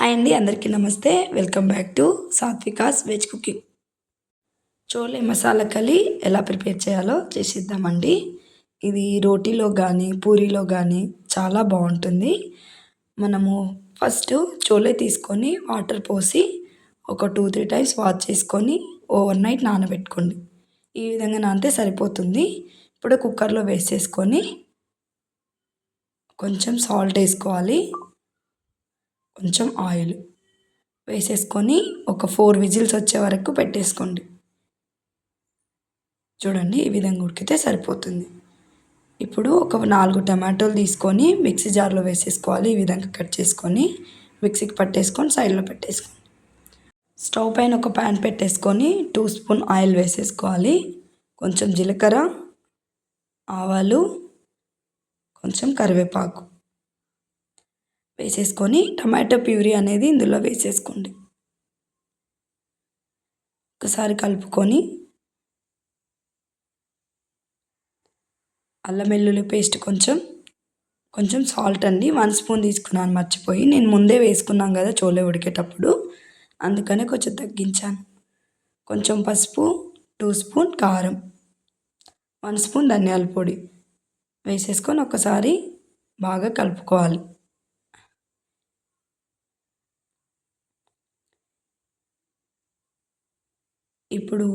Hi అండి, అందరికీ నమస్తే. Welcome back to Satvika's veg cooking. Chole masala curry ఎలా ప్రిపేర్ చేయాలో చేసేద్దామండి. ఇది రోటీలో కానీ పూరీలో కానీ చాలా బాగుంటుంది. మనము ఫస్ట్ చోలే తీసుకొని వాటర్ పోసి ఒక 2-3 టైమ్స్ వాష్ చేసుకొని ఓవర్ నైట్ నానబెట్టుకోండి. ఈ విధంగా నానితే సరిపోతుంది. ఇప్పుడు కుక్కర్లో వేసేసుకొని కొంచెం సాల్ట్ వేసుకోవాలి, కొంచెం ఆయిల్ వేసేసుకొని ఒక 4 విజిల్స్ వచ్చే వరకు పెట్టేసుకోండి. చూడండి, ఈ విధంగా ఉడికితే సరిపోతుంది. ఇప్పుడు ఒక 4 టమాటోలు తీసుకొని మిక్సీ జార్లో వేసేసుకోవాలి. ఈ విధంగా కట్ చేసుకొని మిక్సీకి పట్టేసుకొని సైడ్లో పెట్టేసుకోండి. స్టవ్ పైన ఒక ప్యాన్ పెట్టేసుకొని 2 స్పూన్ ఆయిల్ వేసేసుకోవాలి. కొంచెం జీలకర్ర, ఆవాలు, కొంచెం కరివేపాకు వేసేసుకొని టమాటో ప్యూరీ అనేది ఇందులో వేసేసుకోండి. ఒకసారి కలుపుకొని అల్లం వెల్లుల్లి పేస్ట్ కొంచెం సాల్ట్ అండి 1 స్పూన్ తీసుకున్నాను, మర్చిపోయి. నేను ముందే వేసుకున్నాను కదా చోలే ఉడికేటప్పుడు, అందుకనే కొంచెం తగ్గించాను. కొంచెం పసుపు, 2 స్పూన్ కారం, 1 స్పూన్ ధనియాల పొడి వేసేసుకొని ఒకసారి బాగా కలుపుకోవాలి. ఇప్పుడు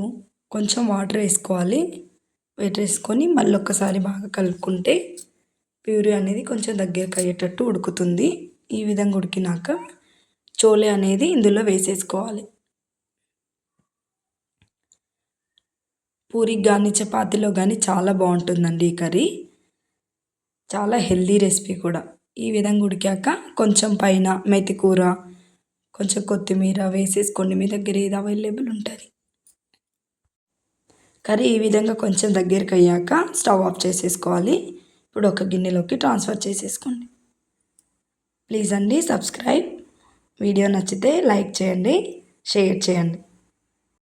కొంచెం వాటర్ వేసుకోవాలి. వేసుకొని మళ్ళీ ఒక్కసారి బాగా కలుపుకుంటే ప్యూరీ అనేది కొంచెం దగ్గరకు అయ్యేటట్టు ఉడుకుతుంది. ఈ విధంగా ఉడికినాక చోలే అనేది ఇందులో వేసేసుకోవాలి. పూరికి కానీ చపాతీలో కానీ చాలా బాగుంటుందండి ఈ కర్రీ. చాలా హెల్దీ రెసిపీ కూడా. ఈ విధంగా ఉడికాక కొంచెం పైన మెంతి కూర, కొంచెం కొత్తిమీర వేసేసుకోండి, మీ దగ్గర ఏది అవైలబుల్ ఉంటుంది. కర్రీ ఈ విధంగా కొంచెం దగ్గరికి అయ్యాక స్టవ్ ఆఫ్ చేసేసుకోవాలి. ఇప్పుడు ఒక గిన్నెలోకి ట్రాన్స్ఫర్ చేసేసుకోండి. ప్లీజ్ అండి సబ్స్క్రైబ్. వీడియో నచ్చితే లైక్ చేయండి, షేర్ చేయండి.